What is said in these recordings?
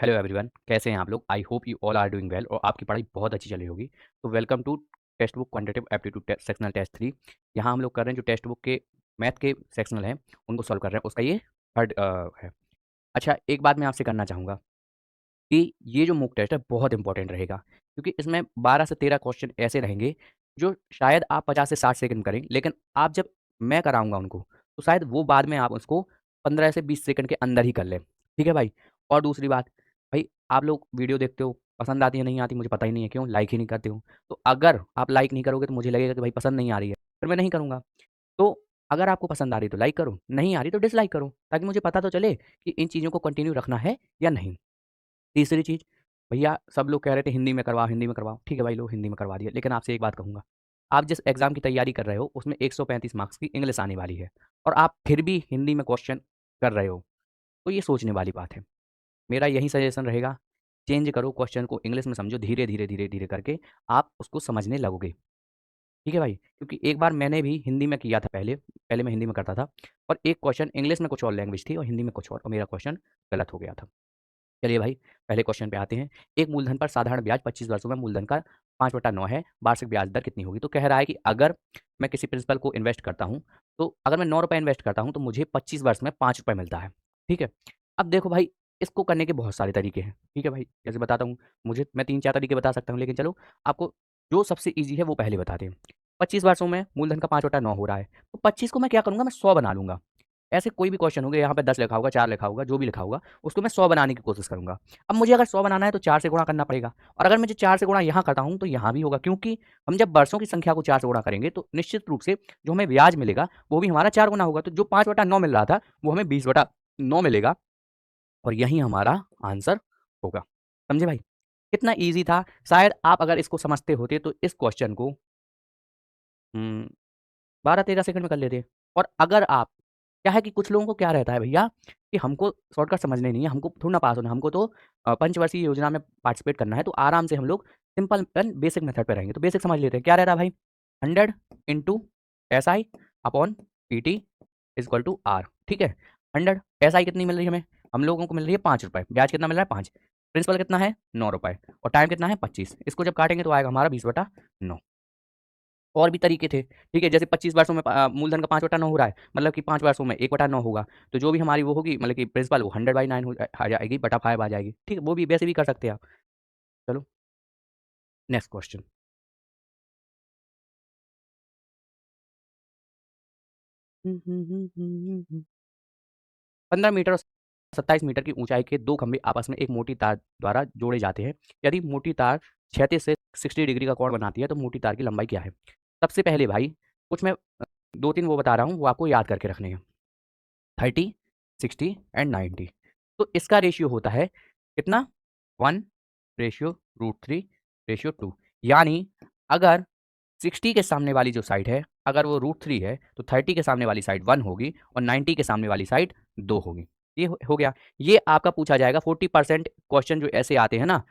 Hello everyone, कैसे हैं आप लोग? I hope you all are doing well और आपकी पढ़ाई बहुत अच्छी चली होगी। तो welcome to text book quantitative aptitude sectional test 3। यहाँ हम लोग कर रहे हैं जो टेक्स्ट बुक के मैथ के सेक्शनल हैं उनको सॉल्व कर रहे हैं। उसका ये थर्ड है। अच्छा, एक बात मैं आपसे करना चाहूँगा कि ये जो मॉक टेस्ट है बहुत इंपॉर्टेंट रहेगा, क्योंकि इसमें 12 से 13 क्वेश्चन ऐसे रहेंगे जो शायद आप 50 से 60 सेकंड करें, लेकिन आप जब मैं कराऊंगा उनको तो शायद वो बाद में आप उसको 15 से 20 सेकंड के अंदर ही कर लें। ठीक है भाई। और दूसरी बात, भाई आप लोग वीडियो देखते हो, पसंद आती है नहीं आती मुझे पता ही नहीं है, क्यों लाइक ही नहीं करते हो। तो अगर आप लाइक नहीं करोगे तो मुझे लगेगा कि भाई पसंद नहीं आ रही है, फिर मैं नहीं करूँगा। तो अगर आपको पसंद आ रही है तो लाइक करो, नहीं आ रही तो डिसलाइक करो, ताकि मुझे पता तो चले कि इन चीज़ों को कंटिन्यू रखना है या नहीं। तीसरी चीज़, भैया सब लोग कह रहे थे हिंदी में करवाओ, हिंदी में करवाओ। ठीक है भाई, लोग हिंदी में करवा दिए, लेकिन आपसे एक बात कहूँगा, आप जिस एग्ज़ाम की तैयारी कर रहे हो उसमें 135 मार्क्स की इंग्लिश आने वाली है और आप फिर भी हिंदी में क्वेश्चन कर रहे हो, तो ये सोचने वाली बात है। मेरा यही सजेशन रहेगा, चेंज करो, क्वेश्चन को इंग्लिश में समझो, धीरे धीरे धीरे धीरे करके आप उसको समझने लगोगे। ठीक है भाई, क्योंकि एक बार मैंने भी हिंदी में किया था, पहले पहले मैं हिंदी में करता था और एक क्वेश्चन इंग्लिश में कुछ और लैंग्वेज थी और हिंदी में कुछ और मेरा क्वेश्चन गलत हो गया था। चलिए भाई, पहले क्वेश्चन पे आते हैं। एक मूलधन पर साधारण ब्याज 25 वर्षों में मूलधन का 5/9 है, वार्षिक ब्याज दर कितनी होगी? तो कह रहा है कि अगर मैं किसी प्रिंसिपल को इन्वेस्ट करता हूँ, तो अगर मैं ₹9 इन्वेस्ट करता हूँ तो मुझे 25 वर्ष में ₹5 मिलता है। ठीक है। अब देखो भाई, इसको करने के बहुत सारे तरीके हैं। ठीक है भाई, जैसे बताता हूँ, मुझे मैं 3-4 तरीके बता सकता हूँ, लेकिन चलो आपको जो सबसे ईज़ी है वो पहले बताते हैं। 25 वर्षों में मूलधन का 5/9 हो रहा है, तो 25 को मैं क्या करूँगा, मैं 100 बना लूँगा। ऐसे कोई भी क्वेश्चन होंगे, यहाँ पे 10 लिखा होगा, 4 लिखा होगा, जो भी लिखा होगा, उसको मैं 100 बनाने की कोशिश करूँगा। अब मुझे अगर 100 बनाना है तो 4 से गुणा करना पड़ेगा, और अगर मुझे 4 से गुणा यहाँ करता हूँ तो यहाँ भी होगा, क्योंकि हम जब वर्षों की संख्या को 4 से गुणा करेंगे तो निश्चित रूप से जो हमें ब्याज मिलेगा वो भी हमारा 4 गुना होगा। तो जो 5/9 मिल रहा था वो हमें 20/9 मिलेगा, और यही हमारा आंसर होगा। समझे भाई? कितना ईज़ी था। शायद आप अगर इसको समझते होते तो इस क्वेश्चन को 12-13 सेकंड में कर लेते। और अगर आप, क्या है कि कुछ लोगों को क्या रहता है भैया, कि हमको शॉर्टकट समझने नहीं है, हमको थोड़ी ना पास होना है, हमको तो पंचवर्षीय योजना में पार्टिसिपेट करना है, तो आराम से हम लोग सिंपल एंड बेसिक मेथड पे रहेंगे। तो बेसिक समझ लेते हैं, क्या रहता है भाई, 100 into S I upon P T is equal to R. ठीक है। 100 एस आई कितनी मिल रही है हमें, हम लोगों को मिल रही है ₹5। ब्याज कितना मिल रहा है, 5। प्रिंसिपल कितना है, ₹9, और टाइम कितना है, 25। इसको जब काटेंगे तो आएगा हमारा 20/9। और भी तरीके थे। ठीक है, जैसे 25 वर्षों में मूलधन का 5/9 हो रहा है, मतलब कि 5 वर्षों में 1/9 होगा, तो जो भी हमारी वो होगी, मतलब कि प्रिंसिपल, वो 100/9 आ जाएगी, बटा 5 आ जाएगी। ठीक है, वो भी वैसे भी कर सकते हैं आप। चलो, नेक्स्ट क्वेश्चन। 15 मीटर और 27 मीटर की ऊंचाई के दो खंभे आपस में एक मोटी तार द्वारा जोड़े जाते हैं। यदि मोटी तार क्षैतिज से 60 डिग्री का कोण बनाती है तो मोटी तार की लंबाई क्या है? सबसे पहले भाई, कुछ मैं 2-3 वो बता रहा हूँ, वो आपको याद करके रखने हैं। 30, 60 एंड 90। तो इसका रेशियो होता है कितना, 1/√3/2। यानी अगर 60 के सामने वाली जो साइड है, अगर वो √3 है तो 30 के सामने वाली साइड 1 होगी और 90 के सामने वाली साइड 2 होगी। ये हो गया। ये आपका पूछा जाएगा। 40% क्वेश्चन जो ऐसे आते हैं ना,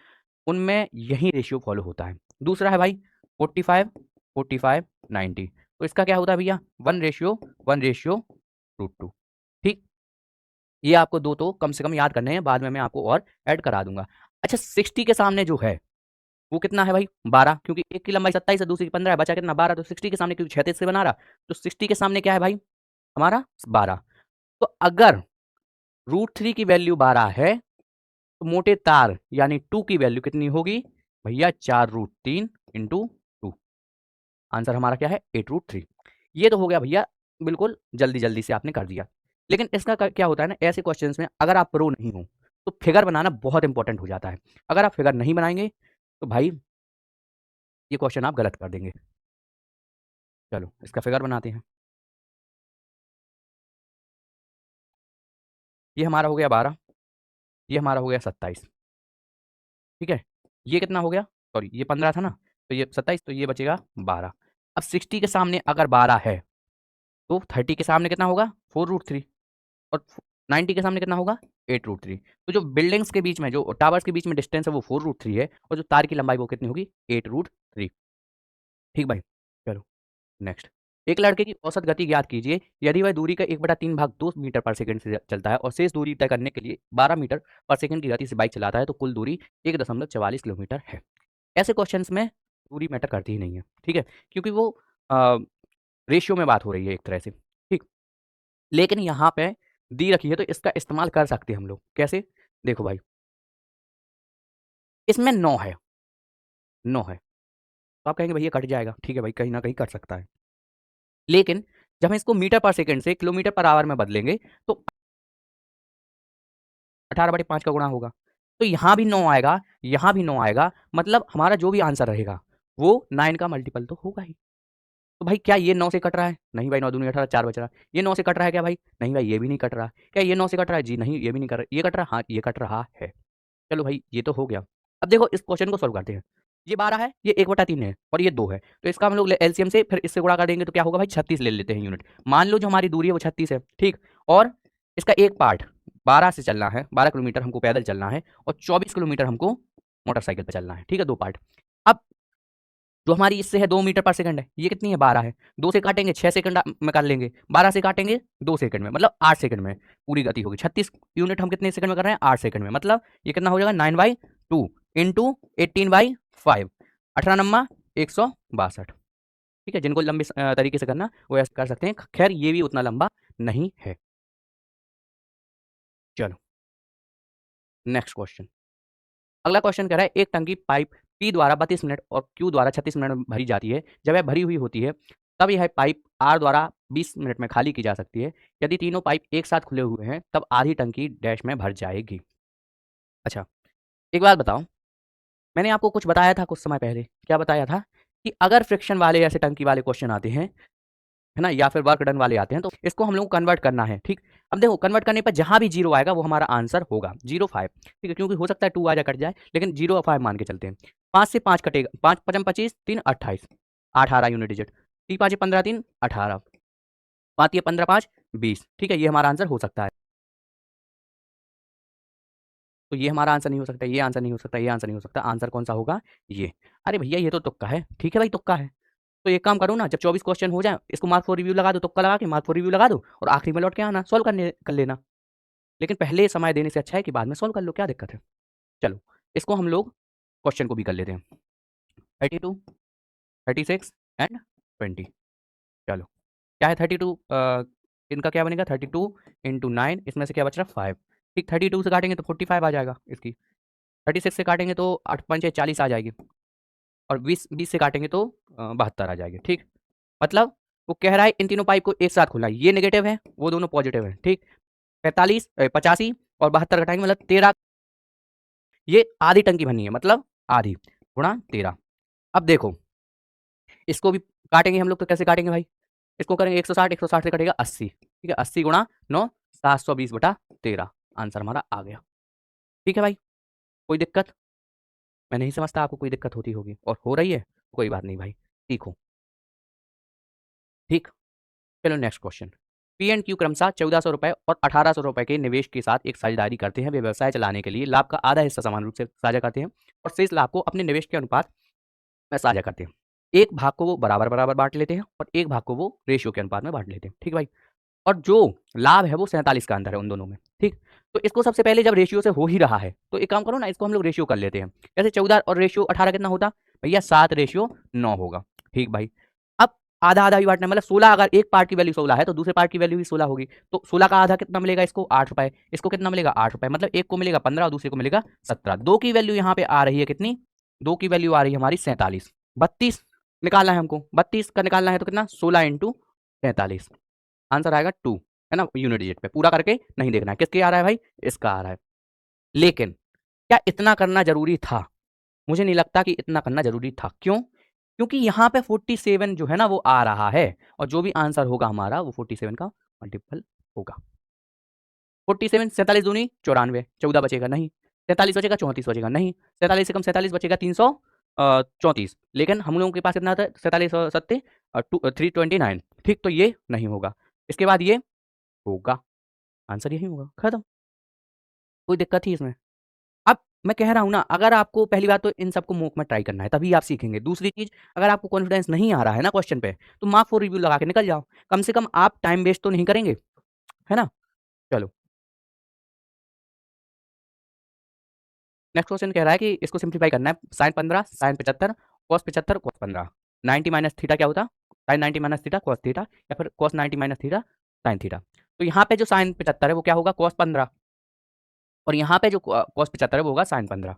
उनमें यही रेशियो फॉलो होता है। दूसरा है भाई 45, 45, 90। तो इसका क्या होता है भैया, 1/1/√2। ठीक। ये आपको दो तो कम से कम याद करने हैं, बाद में मैं आपको और ऐड करा दूंगा। अच्छा, 60 के सामने जो है वो कितना है भाई, 12, क्योंकि एक की लंबाई 27 है, दूसरी की 15 है, बचा कितना, 12। तो 60 के सामने, क्योंकि 36 से बना रहा, तो 60 के सामने क्या है भाई, हमारा 12। तो अगर √3 की वैल्यू 12 है तो मोटे तार यानी 2 की वैल्यू कितनी होगी भैया, 4√3 इंटू 2। आंसर हमारा क्या है, 8√3। ये तो हो गया भैया, बिल्कुल जल्दी जल्दी से आपने कर दिया। लेकिन इसका क्या होता है ना, ऐसे क्वेश्चंस में अगर आप प्रो नहीं हो तो फिगर बनाना बहुत इंपॉर्टेंट हो जाता है। अगर आप फिगर नहीं बनाएंगे तो भाई ये क्वेश्चन आप गलत कर देंगे। चलो, इसका फिगर बनाते हैं। ये हमारा हो गया 12, ये हमारा हो गया 27। ठीक है। ये कितना हो गया, सॉरी ये 15 था ना, तो ये 27, तो ये बचेगा 12। अब 60 के सामने अगर 12 है तो 30 के सामने कितना होगा, 4√3, और 90 के सामने कितना होगा, 8√3। तो जो बिल्डिंग्स के बीच में, जो टावर्स के बीच में डिस्टेंस है वो 4√3 है, और जो तार की लंबाई वो कितनी होगी, 8√3। ठीक भाई। चलो, नेक्स्ट। एक लड़के की औसत गति ज्ञात कीजिए यदि वह दूरी का 1/3 भाग 2 मीटर पर सेकंड से चलता है और शेष दूरी तय करने के लिए 12 मीटर पर सेकंड की गति से बाइक चलाता है तो कुल दूरी 1.44 किलोमीटर है। ऐसे क्वेश्चंस में दूरी मैटर करती ही नहीं है, ठीक है? क्योंकि वो रेशियो में बात हो रही है एक तरह से, ठीक? लेकिन यहाँ पे दी रखी है तो इसका इस्तेमाल कर सकते हैं हम लोग। कैसे? देखो भाई, इसमें 9 है, 9 है। तो आप कहेंगे भैया कट जाएगा, ठीक है भाई, कहीं न कहीं कट सकता है। लेकिन जब हम इसको मीटर पर सेकंड से किलोमीटर पर आवर में बदलेंगे तो 18/5 का गुणा होगा। तो यहाँ भी 9 आएगा, यहाँ भी 9 आएगा, मतलब हमारा जो भी आंसर रहेगा, वो 9 का मल्टीपल तो होगा ही। तो भाई क्या ये 9 से कट रहा है? नहीं भाई, 9 दूनी 18, 4 बच रहा है। ये 9 से कट रहा है क्या भाई? नहीं भाई, ये भी नहीं कट रहा। क्या ये 9 से कट रहा है? जी नहीं, ये भी नहीं कर रहा। ये कट रहा है? हाँ, ये कट रहा है। चलो भाई, ये तो हो गया। अब देखो इस क्वेश्चन को सॉल्व करते हैं। ये 12 है, ये 1/3 है और ये 2 है। तो इसका हम लोग एलसीएम से फिर इससे गुणा कर देंगे तो क्या होगा भाई? 36 ले लेते हैं यूनिट। मान लो जो हमारी दूरी है वो 36 है, ठीक? और इसका एक पार्ट 12 से चलना है, 12 किलोमीटर हमको पैदल चलना है और 24 किलोमीटर हमको मोटरसाइकिल पे चलना है, ठीक है? 2 पार्ट। अब जो हमारी इससे है 2 मीटर पर सेकंड है, ये कितनी है? 12 है। 2 से काटेंगे 6 सेकंड में कर लेंगे, 12 से काटेंगे 2 सेकंड में, मतलब 8 सेकंड में पूरी गति होगी। 36 यूनिट हम कितने सेकंड में कर रहे हैं? 8 सेकंड में, मतलब ये कितना हो जाएगा? 9/2 इंटू 18/5, 18 नम्मा 162। ठीक है, जिनको लंबे तरीके से करना वो ऐसे कर सकते हैं। खैर ये भी उतना लंबा नहीं है। चलो नेक्स्ट क्वेश्चन। अगला क्वेश्चन कह रहा है एक टंकी पाइप पी द्वारा 32 मिनट और क्यू द्वारा 36 मिनट में भरी जाती है। जब यह भरी हुई होती है तब यह पाइप आर द्वारा 20 मिनट में खाली की जा सकती है। यदि तीनों पाइप एक साथ खुले हुए हैं तब आधी टंकी डैश में भर जाएगी। अच्छा, एक बात बताओ, मैंने आपको कुछ बताया था कुछ समय पहले। क्या बताया था? कि अगर फ्रिक्शन वाले ऐसे टंकी वाले क्वेश्चन आते हैं, है ना, या फिर वर्क डन वाले आते हैं, तो इसको हम लोग को कन्वर्ट करना है, ठीक? अब देखो कन्वर्ट करने पर जहाँ भी 0 आएगा वो हमारा आंसर होगा, 0,5, ठीक है? क्योंकि हो सकता है 2 आ जाए कट जाए, लेकिन 0,5 मान के चलते हैं। 5 से 5 कटेगा, 5 पचम 25, 3 28, 18 यूनिट डिजिट, 3 5 15, 3 18, 5 ये 15 5 20, ठीक है? ये हमारा आंसर हो सकता है। तो ये हमारा आंसर नहीं हो सकता, ये आंसर नहीं हो सकता, ये आंसर नहीं हो सकता। आंसर कौन सा होगा? ये। अरे भैया ये तो तुक्का है। ठीक है भाई, तुक्का है। तो एक काम करो ना, जब 24 क्वेश्चन हो जाए इसको मार्क फॉर रिव्यू लगा दो, तुक्का लगा के मार्क फॉर रिव्यू लगा दो और आखिरी में लौट के आना, सॉल्व करने कर लेना। लेकिन पहले समय देने से अच्छा है कि बाद में सॉल्व कर लो, क्या दिक्कत है? चलो इसको हम लोग क्वेश्चन को भी कर लेते हैं। 32, 36 एंड 20। चलो क्या है 32, इनका क्या बनेगा? 32 इंटू 9, इसमें से क्या बच रहा है? 5। ठीक, 32 से काटेंगे तो 45 आ जाएगा इसकी। 36 से काटेंगे तो 8 पंचे 40 आ जाएगी और 20 से काटेंगे तो 72 आ जाएगी। ठीक, मतलब वो कह रहा है इन तीनों पाइप को एक साथ खोलना है। ये नेगेटिव है, वो दोनों पॉजिटिव है। ठीक, 45 85 और 72 घटाएंगे मतलब 13। ये आधी टंकी भरनी है, मतलब आधी गुणा 13। अब देखो इसको भी काटेंगे हम लोग, तो कैसे काटेंगे भाई? इसको करेंगे 160, 160 से कटेगा 80। ठीक है, 80 गुणा 9, 720/13। आंसर हमारा आ गया। ठीक है भाई, कोई दिक्कत? मैं नहीं समझता आपको कोई दिक्कत होती होगी, और हो रही है, कोई बात नहीं भाई, सीखो। ठीक, चलो next question. P and Q क्रमशः 1400 रुपए और 1800 रुपए के निवेश के साथ एक साझेदारी करते हैं। वे व्यवसाय चलाने के लिए लाभ का आधा हिस्सा समान रूप से साझा करते हैं और शेष लाभ को अपने निवेश के अनुपात में साझा करते हैं। एक भाग को वो बराबर बराबर बांट लेते हैं और एक भाग को वो रेशियो के अनुपात में बांट लेते हैं। ठीक भाई, और जो लाभ है वो 47 का अंतर है उन दोनों में। ठीक, तो इसको सबसे पहले जब रेशियो से हो ही रहा है तो एक काम करो ना, इसको हम लोग रेशियो कर लेते हैं। जैसे 14 और रेशियो 18 कितना होता भैया? 7/9 होगा। ठीक भाई, अब आधा आधा भी बांटना, मतलब 16, अगर एक पार्ट की वैल्यू 16 है तो दूसरे पार्ट की वैल्यू भी 16 होगी। तो 16 का आधा कितना मिलेगा इसको? 8 रुपए। इसको कितना मिलेगा? 8 रुपए, मतलब एक को मिलेगा 15 और दूसरे को मिलेगा 17। दो की वैल्यू यहाँ पे आ रही है कितनी? दो की वैल्यू आ रही है हमारी 47। 32 निकालना है हमको, 32 का निकालना है तो कितना? 16 इंटू 47। आंसर आएगा 2, है ना? यूनिट डिजिट पे पूरा करके नहीं देखना है किसके आ रहा है भाई, इसका आ रहा है। लेकिन क्या इतना करना जरूरी था? मुझे नहीं लगता कि इतना करना जरूरी था। क्यों? क्योंकि यहाँ पे 47 जो है ना वो आ रहा है और जो भी आंसर होगा हमारा वो 47 का मल्टीपल होगा। 47, 47 दूनी 94, 14 बचेगा नहीं, 43 बचेगा, 34 बचेगा नहीं, 47 से कम 47 बचेगा 334। लेकिन हम लोगों के पास कितना था? 47 सत्ते 329। ठीक, तो ये नहीं होगा। इसके बाद ये होगा, आंसर यही होगा, खत्म। कोई दिक्कत थी इसमें? अब मैं कह रहा हूँ ना, अगर आपको पहली बात तो इन सबको मॉक में ट्राई करना है, तभी आप सीखेंगे। दूसरी चीज़, अगर आपको कॉन्फिडेंस नहीं आ रहा है ना क्वेश्चन पे, तो मार्क फॉर रिव्यू लगा के निकल जाओ। कम से कम आप टाइम वेस्ट तो नहीं करेंगे, है ना? चलो, नेक्स्ट क्वेश्चन कह रहा है कि इसको सिंप्लीफाई करना है। Sine 15, sine 75, cos 75, cos 15। 90 minus theta क्या होता? Sine 90 minus theta cos theta, या फिर cos 90 minus theta sine theta. तो यहाँ पे जो साइन 75 है वो क्या होगा? कॉस 15। और यहाँ पे जो कॉस 75 है वो होगा साइन 15।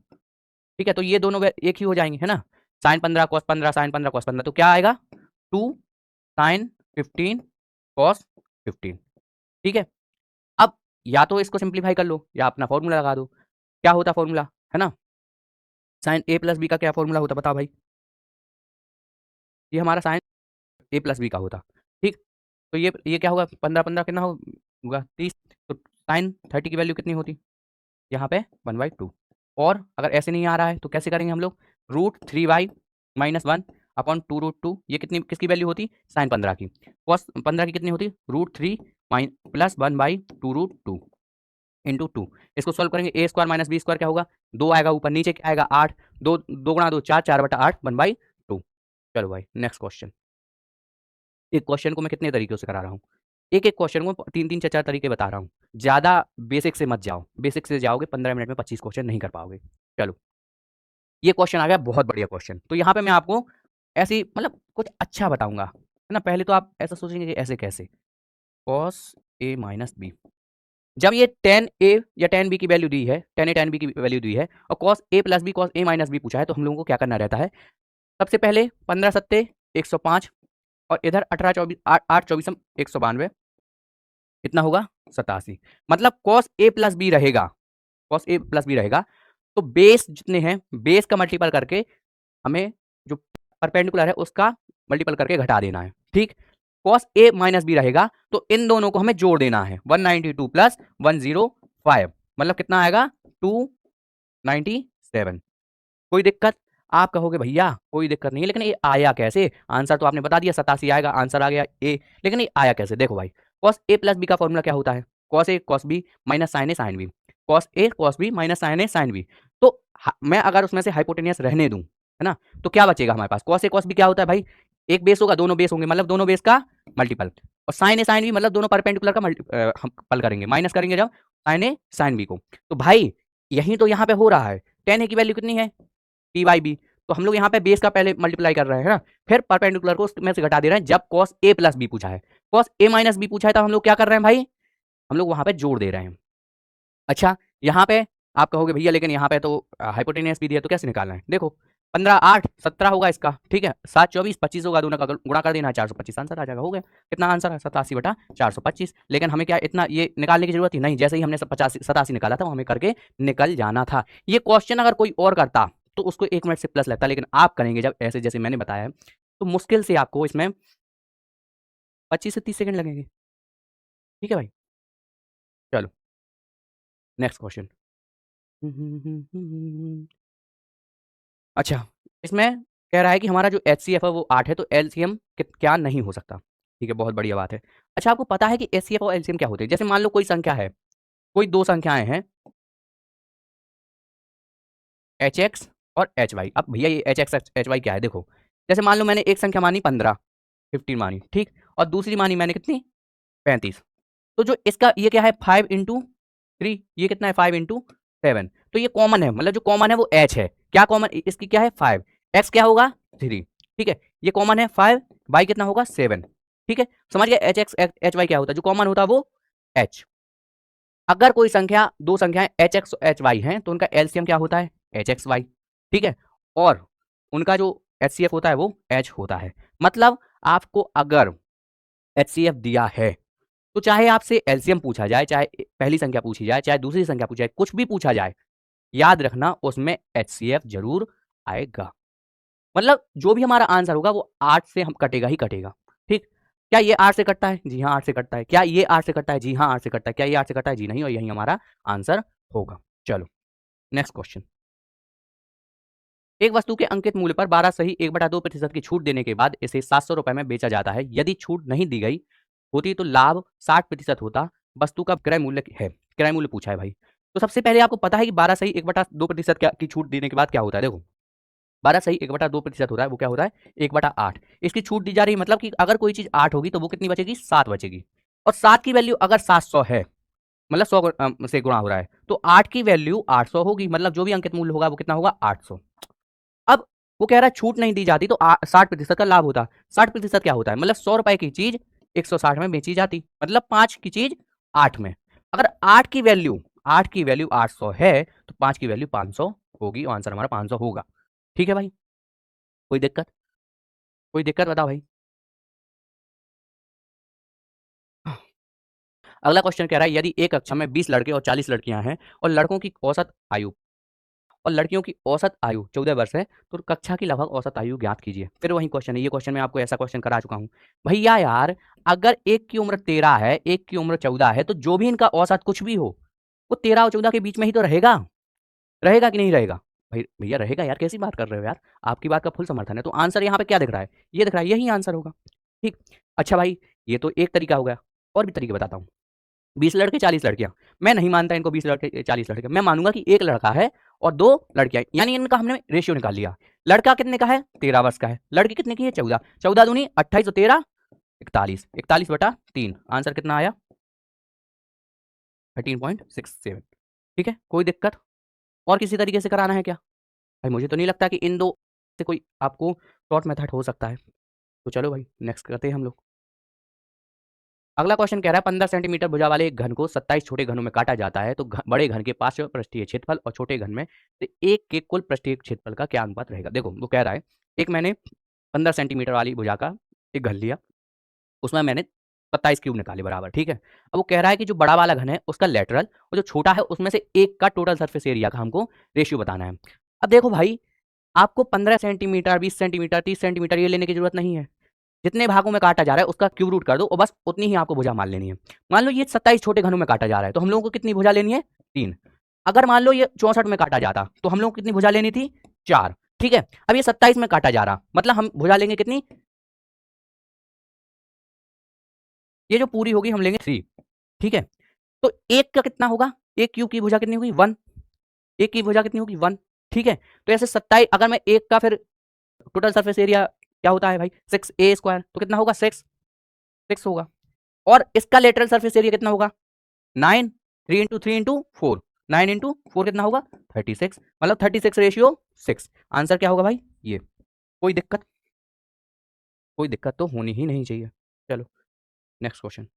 ठीक है, तो ये दोनों एक ही हो जाएंगे, है ना? साइन 15 कॉस 15, साइन 15 कॉस 15, तो क्या आएगा? 2 साइन 15 कॉस 15। ठीक है, अब या तो इसको सिंप्लीफाई कर लो या अपना फॉर्मूला लगा दो। क्या होता फॉर्मूला, है ना? साइन ए प्लस बी का क्या फॉर्मूला होता, बताओ भाई? ये हमारा साइन ए प्लस बी का होता। ठीक, तो ये क्या होगा? 15 15 कितना होगा? 30। तो साइन 30 की वैल्यू कितनी होती यहाँ पे? 1/2। और अगर ऐसे नहीं आ रहा है तो कैसे करेंगे हम लोग? √3y minus 1 upon 2√2। ये कितनी किसकी वैल्यू होती? साइन 15 की। कॉस 15 की कितनी होती? √3 प्लस 1/2√2 इंटू 2। इसको सोल्व करेंगे, ए स्क्वायर माइनस बी स्क्वायर क्या होगा? 2 आएगा ऊपर, नीचे क्या आएगा? 8। 2 2 गुणा 2 4, 4/8 1/2। चलो भाई नेक्स्ट क्वेश्चन। एक क्वेश्चन को मैं कितने तरीकों से करा रहा हूँ, एक एक क्वेश्चन को 3 3 4 4 तरीके बता रहा हूँ। ज़्यादा बेसिक से मत जाओ, बेसिक से जाओगे 15 मिनट में 25 क्वेश्चन नहीं कर पाओगे। चलो, ये क्वेश्चन आ गया बहुत बढ़िया क्वेश्चन। तो यहाँ पे मैं आपको ऐसी मतलब कुछ अच्छा बताऊंगा, है ना? पहले तो आप ऐसा सोचेंगे कि ऐसे कैसे? कॉस ए माइनस बी, जब ये टेन ए या टेन बी की वैल्यू दी है, टेन ए टेन बी की वैल्यू दी है, और cos A plus B cos A minus B पूछा है, तो हम लोगों को क्या करना रहता है? सबसे पहले 15 सत्ते 105, और इधर 18 24 8 24 192, कितना होगा? 87। मतलब कॉस ए प्लस बी रहेगा, कॉस ए प्लस बी रहेगा, तो बेस जितने हैं बेस का मल्टीपल करके हमें जो परपेंडिकुलर है उसका मल्टीपल करके घटा देना है। ठीक, कॉस ए माइनस बी रहेगा तो इन दोनों को हमें जोड़ देना है। 192 प्लस 105 मतलब कितना आएगा? 297। कोई दिक्कत? आप कहोगे भैया कोई दिक्कत नहीं है, लेकिन ये आया कैसे? आंसर तो आपने बता दिया 87 आएगा, आंसर आ गया ए, लेकिन ये आया कैसे? देखो भाई, कॉस ए प्लस बी का फॉर्मूला क्या होता है? Cos A cos B minus sign A sine B, cos A cos B minus sign A sine B. तो मैं अगर उसमें से हाइपोटेनियस रहने दूं, है ना, तो क्या बचेगा हमारे पास? कॉस ए कॉस बी क्या होता है भाई? एक बेस होगा, दोनों बेस होंगे, मतलब दोनों बेस का मल्टीपल। और साइन ए साइन बी मतलब दोनों परपेंडिकुलर का हम पल करेंगे, माइनस करेंगे जब साइन ए साइन बी को। तो भाई यही तो यहाँ पे हो रहा है। टेन ए की वैल्यू कितनी है? p/b। तो हम लोग यहाँ पे बेस का पहले मल्टीप्लाई कर रहे हैं ना, फिर परपेंडिकुलर को उसमें से घटा दे रहे हैं। जब cos a प्लस बी पूछा है, cos a माइनस बी पूछा है, तब हम लोग क्या कर रहे हैं भाई? हम लोग वहां पे जोड़ दे रहे हैं। अच्छा, यहाँ पे आप कहोगे भैया लेकिन यहाँ पे तो हाइपोटेनियस भी दिया, तो कैसे निकालना है? देखो, 15 8 17 होगा इसका, ठीक है, 7 24 25 होगा, दोनों का गुणा कर देना है, 425 आंसर आ जाएगा। हो गया, कितना आंसर है? 87/425। लेकिन हमें क्या इतना ये निकालने की जरूरत थी? नहीं, जैसे ही हमने 87 निकाला था, वो हमें करके निकल जाना था। ये क्वेश्चन अगर कोई और करता तो उसको 1 मिनट से प्लस लगता, लेकिन आप करेंगे जब ऐसे जैसे मैंने बताया है, तो मुश्किल से आपको इसमें 25 से 30 सेकंड लगेंगे। ठीक है भाई, चलो नेक्स्ट क्वेश्चन। अच्छा, इसमें कह रहा है कि हमारा जो एचसीएफ है वो 8 है, तो एलसीएम क्या नहीं हो सकता? ठीक है, बहुत बढ़िया बात है। अच्छा, आपको पता है कि एचसीएफ और एलसीएम क्या होते हैं? जैसे मान लो कोई संख्या है, कोई दो संख्याएं हैं, एच एक्स और एच वाई। अब भैया ये एच एक्स एच वाई क्या है? देखो, जैसे मान लो मैंने एक संख्या मानी 15, 15 मानी, ठीक, और दूसरी मानी मैंने कितनी? 35। तो जो इसका ये क्या है? 5 × 3, ये कितना है? 5 × 7। तो ये कॉमन है, मतलब जो कॉमन है वो एच है। क्या कॉमन इसकी क्या है? 5। एक्स क्या होगा? 3। ठीक है, ये कॉमन है 5, वाई कितना होगा? 7। ठीक है, समझ गया? एच एक्स एच वाई क्या होता है? जो कॉमन होता है वो एच। अगर कोई संख्या, दो संख्याएं एच एक्स एच वाई हैं, तो उनका एलसीएम क्या होता है? H X Y. ठीक है, और उनका जो एच सी एफ होता है वो एच होता है। मतलब आपको अगर एच सी एफ दिया है, तो चाहे आपसे एलसीएम पूछा जाए, चाहे पहली संख्या पूछी जाए, चाहे दूसरी संख्या पूछी जाए, कुछ भी पूछा जाए, याद रखना उसमें एचसीएफ जरूर आएगा। मतलब जो भी हमारा आंसर होगा वो 8 से हम कटेगा ही कटेगा। ठीक, क्या ये 8 से कटता है? जी हाँ 8 से कटता है। क्या ये 8 से कटता है? जी हाँ 8 से कटता है। क्या ये 8 से कटता है? जी नहीं, और यही हमारा आंसर होगा। चलो नेक्स्ट क्वेश्चन। एक वस्तु के अंकित मूल्य पर 12 सही 1/2% की छूट देने के बाद इसे 700 रुपए में बेचा जाता है। यदि छूट नहीं दी गई होती तो लाभ 60% होता। वस्तु का क्रय मूल्य है, क्रय मूल्य पूछा है भाई। तो सबसे पहले आपको पता है कि 12 सही 1/2% क्या की छूट देने के बाद क्या होता है। देखो 12 सही 1/2% होता है, वो क्या होता है 1/8। इसकी छूट दी जा रही है, मतलब कि अगर कोई चीज 8 होगी तो वो कितनी बचेगी, 7 बचेगी। और 7 की वैल्यू अगर 700 है, मतलब 100 से गुणा हो रहा है, तो 8 की वैल्यू 800 होगी, मतलब जो भी अंकित मूल्य होगा वो कितना होगा 800। अब वो कह रहा है छूट नहीं दी जाती तो 60% का लाभ होता। 60% क्या होता है, मतलब 100 रुपए की चीज 160 में बेची जाती, मतलब 5 की चीज 8 में। अगर 8 की वैल्यू 800 है तो 5 की वैल्यू 500 होगी, और आंसर हमारा 500 होगा। ठीक है भाई, कोई दिक्कत, कोई दिक्कत बताओ भाई। अगला क्वेश्चन कह रहा है यदि एक कक्षा में 20 लड़के और 40 लड़कियां हैं और लड़कों की औसत आयु और लड़कियों की औसत आयु 14 वर्ष है, तो कक्षा की लगभग औसत आयु ज्ञात कीजिए। फिर वही क्वेश्चन है, ये क्वेश्चन मैं आपको ऐसा क्वेश्चन करा चुका हूँ भैया यार। अगर एक की उम्र 13 है, एक की उम्र 14 है, तो जो भी इनका औसत कुछ भी हो, वो 13 और 14 के बीच में ही तो रहेगा। रहेगा कि नहीं रहेगा भाई, भैया रहेगा यार, कैसी बात कर रहे हो यार, आपकी बात का फुल समर्थन है। तो आंसर यहाँ पे क्या दिख रहा है, ये दिख रहा है, यही आंसर होगा। ठीक। अच्छा भाई, ये तो एक तरीका हो गया, और भी तरीके बताता हूँ। 20 लड़के 40 लड़कियां, मैं नहीं मानता इनको 20 लड़के 40 लड़के, मैं मानूंगा कि एक लड़का है और दो लड़कियां, यानी इनका हमने रेशियो निकाल लिया। लड़का कितने का है, 13 वर्ष का है, लड़की कितने की है, 14। 14 दूनी 28 और 13 41, 41/3, आंसर कितना आया 13.67। ठीक है, कोई दिक्कत, और किसी तरीके से कराना है क्या भाई, मुझे तो नहीं लगता कि इन दो से कोई आपको शॉर्ट मेथड हो सकता है। तो चलो भाई नेक्स्ट करते हैं हम लोग। अगला क्वेश्चन कह रहा है 15 सेंटीमीटर भुजा वाले एक घन को 27 छोटे घनों में काटा जाता है, तो बड़े घन के पार्श्व पृष्ठीय क्षेत्रफल और छोटे घन में से एक के कुल पृष्ठीय क्षेत्रफल का क्या अनुपात रहेगा। देखो वो कह रहा है, एक मैंने 15 सेंटीमीटर वाली भुजा का एक घन लिया, उसमें मैंने 27 क्यूब निकाले बराबर। ठीक है, अब वो कह रहा है कि जो बड़ा वाला घन है उसका लेटरल, और जो छोटा है उसमें से एक का टोटल सरफेस एरिया का हमको रेशियो बताना है। अब देखो भाई, आपको 15 सेंटीमीटर 20 सेंटीमीटर 30 सेंटीमीटर ये लेने की जरूरत नहीं है, जितने भागों में काटा जा रहा है उसका क्यूब रूट कर दो और बस उतनी ही आपको भुजा मान लेनी है। मान लो ये 27 छोटे घनों में काटा जा रहा है, तो हम लोगों को कितनी भुजा लेनी है, 3। अगर मान लो ये 64 में काटा जाता तो हम लोगों को कितनी भुजा लेनी थी, 4। ठीक है, अब ये 27 में काटा जा रहा, मतलब हम भुजा लेंगे कितनी, ये जो पूरी होगी हम लेंगे 3। ठीक है, तो एक का कितना होगा, एक क्यूब की भुजा कितनी होगी 1, एक की भुजा कितनी होगी 1। ठीक है, तो ऐसे 27, अगर मैं एक का फिर टोटल सरफेस एरिया क्या होता है भाई 6a², तो कितना होगा 6 होगा। और इसका लेटरल सरफेस एरिया कितना होगा 9, 3 × 3 × 4, 9 × 4 कितना होगा 36, मतलब 36/6। आंसर क्या होगा भाई ये। कोई दिक्कत, कोई दिक्कत तो होनी ही नहीं चाहिए। चलो नेक्स्ट क्वेश्चन।